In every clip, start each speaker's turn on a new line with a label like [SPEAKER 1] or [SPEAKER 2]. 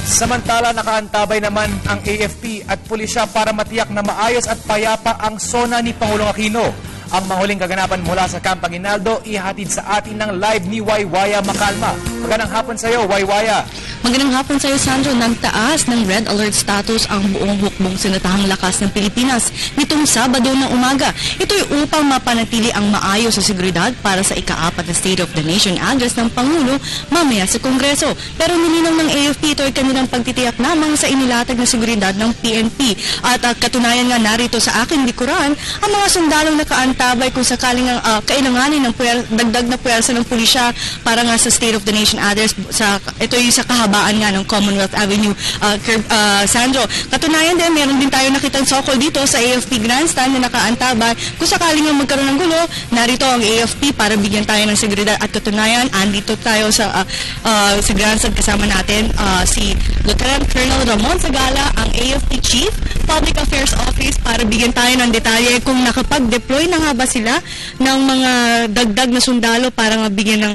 [SPEAKER 1] Samantala, nakaantabay naman ang AFP at pulisya para matiyak na maayos at payapa ang SONA ni Pangulong Aquino. Ang mahuling kaganapan mula sa Camp Aguinaldo, ihatid sa atin ng live ni Waywaya Macalma. Magandang hapon sa iyo, Waywaya.
[SPEAKER 2] Magandang hapon sa iyo, Sandro. Nagtaas ng red alert status ang buong hukbong sinatahang lakas ng Pilipinas nitong Sabado ng umaga. Ito'y upang mapanatili ang maayos sa seguridad para sa ika-4 na State of the Nation address ng Pangulo mamaya sa Kongreso. Pero nilinaw ng AFP, ito'y kanilang pagtitiyak lamang sa inilatag na seguridad ng PNP. At katunayan nga narito sa aking likuran, ang mga sundalong nakaantabay kung sakaling kailanganin ng dagdag na puwersa ng pulisya para nga sa State of the Nation address. Ito'y sa kahabaan nga ng Commonwealth Avenue, Sandro. Katunayan din, meron din tayo nakitang sokol dito sa AFP Grandstand na nakaantabay. Kung sakaling nga magkaroon ng gulo, narito ang AFP para bigyan tayo ng seguridad. At katunayan, andito tayo sa Grandstand kasama natin si Lieutenant Colonel Ramon Zagala, ang AFP Chief Public Affairs Office, para bigyan tayo ng detalye kung nakapag-deploy na nga ba sila ng mga dagdag na sundalo para nga bigyan ng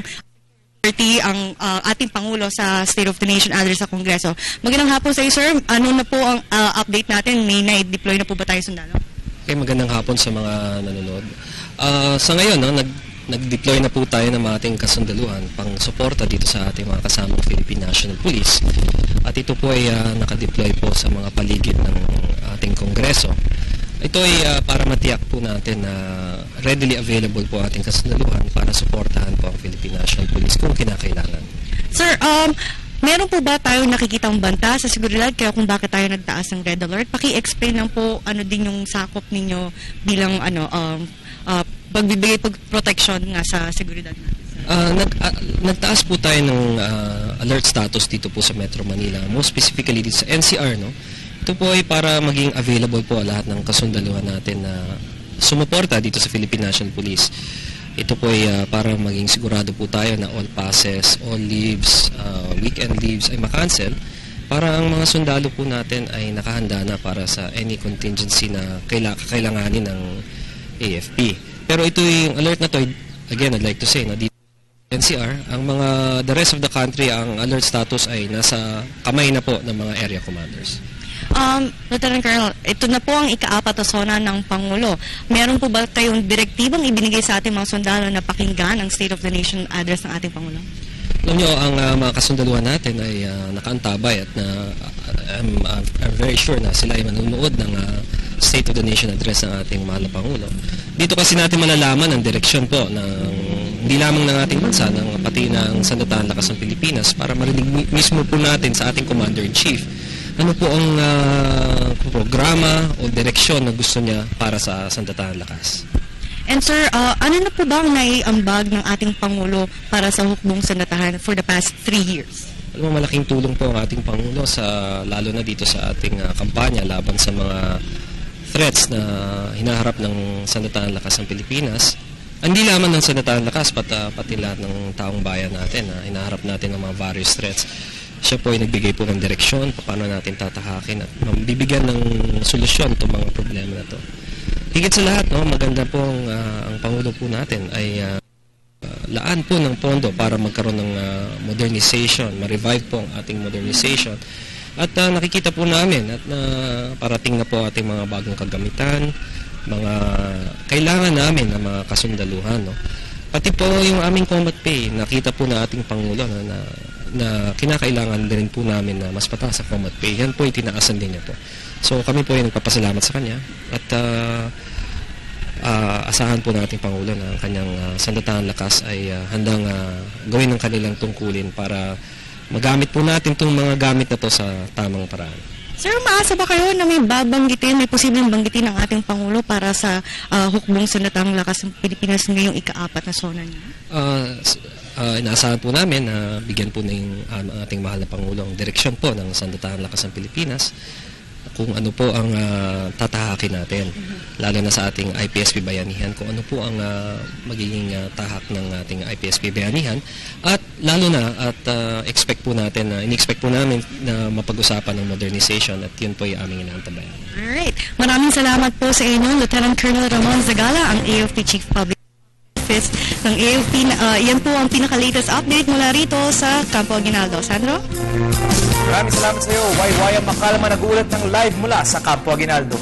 [SPEAKER 2] ang ating Pangulo sa State of the Nation address sa Kongreso. Magandang hapon sa iyo, sir. Ano na po ang update natin? May na-deploy na po ba tayo sundalo?
[SPEAKER 3] Okay, magandang hapon sa mga nanonood. Sa ngayon, nag-deploy na po tayo ng ating kasundaluhan pang suporta dito sa ating mga kasamang Philippine National Police. At ito po ay nakadeploy po sa mga paligid ng ating Kongreso. Ito ay para matiyak po natin na readily available po ating kasundaluhan para suportahan po ang Philippine National Police kung kinakailangan.
[SPEAKER 2] Sir, meron po ba tayong nakikitang banta sa seguridad kaya kung bakit tayo nagtaas ng red alert? Paki-explain lang po ano din yung sakop ninyo bilang pagbibigay protection nga sa seguridad natin.
[SPEAKER 3] Nagtaas po tayo ng alert status dito po sa Metro Manila, most specifically dito sa NCR, no? Ito po ay para maging available po lahat ng kasundaluhan natin na sumuporta dito sa Philippine National Police. Ito po ay para maging sigurado po tayo na all passes, all leaves, weekend leaves ay makancel para ang mga sundalo po natin ay nakahanda na para sa any contingency na kailanganin ng AFP. Pero ito yung alert na to, again, I'd like to say, dito NCR, the rest of the country, ang alert status ay nasa kamay na po ng mga area commanders.
[SPEAKER 2] Lieutenant Colonel, ito na po ang ika-4 na SONA ng Pangulo. Meron po ba kayong direktibang ibinigay sa ating mga sundalo na pakinggan ang State of the Nation address ng ating Pangulo?
[SPEAKER 3] Alam nyo, ang mga kasundaluhan natin ay nakaantabay at I'm very sure na sila ay manunood ng State of the Nation address ng ating mahal na Pangulo. Dito kasi natin malalaman ang direksyon po ng hindi lamang ng ating bansa, pati ng Sandatahang Lakas ng Pilipinas para marinig mismo po natin sa ating Commander-in-Chief ano po ang programa o direksyon na gusto niya para sa Sandatahang Lakas.
[SPEAKER 2] And sir, ano na po ba ang naiambag ng ating Pangulo para sa hukbong sandatahan for the past 3 years?
[SPEAKER 3] Alam mo, malaking tulong po ang ating Pangulo lalo na dito sa ating kampanya laban sa mga threats na hinaharap ng Sandatahang Lakas ng Pilipinas. Hindi lamang ng Sandatahang Lakas, pati lahat ng taong bayan natin na hinaharap natin ng mga various threats. Siya po ay nagbigay po ng direksyon paano natin tatahakin at bibigyan ng solusyon itong mga problema na to. Higit sa lahat, maganda po ang Pangulo po natin ay laan po ng pondo para magkaroon ng modernization, ma-revive po ang ating modernization. At nakikita po namin at parating na po ating mga bagong kagamitan, mga kailangan namin na mga kasundaluhan. No? Pati po yung aming combat pay, nakita po na ating Pangulo na kinakailangan din po namin na mas pataas sa combat pay. Yan po yung tinaasan din niya po. So kami po ay nagpapasalamat sa kanya at asahan po natin Pangulo na ang kanyang Sandatahang Lakas ay handang gawin ang kanilang tungkulin para magamit po natin itong mga gamit na to sa tamang paraan.
[SPEAKER 2] Sir, maasa ba kayo na may may posibleng banggitin ng ating Pangulo para sa hukbong Sandatahang Lakas ng Pilipinas ngayong ika-4 na SONA niya?
[SPEAKER 3] Inaasahan po namin na bigyan po ng ating mahal na Pangulo ang direksyon po ng Sandatahang Lakas ng Pilipinas kung ano po ang tatahakin natin, lalo na sa ating IPSP Bayanihan, kung ano po ang magiging tahak ng ating IPSP Bayanihan at lalo na at in-expect po namin na mapag-usapan ng modernization at yun po yung aming inaantabayan.
[SPEAKER 2] Alright, maraming salamat po sa inyo, Lieutenant Colonel Ramon Zagala, ang AFP Chief Public Office ng AFP. Yan po ang pinaka-latest update mula rito sa Campo Aguinaldo. Sandro?
[SPEAKER 1] Maraming salamat sa iyo. Waywaya Makalma nag-uulat ng live mula sa Campo Aguinaldo.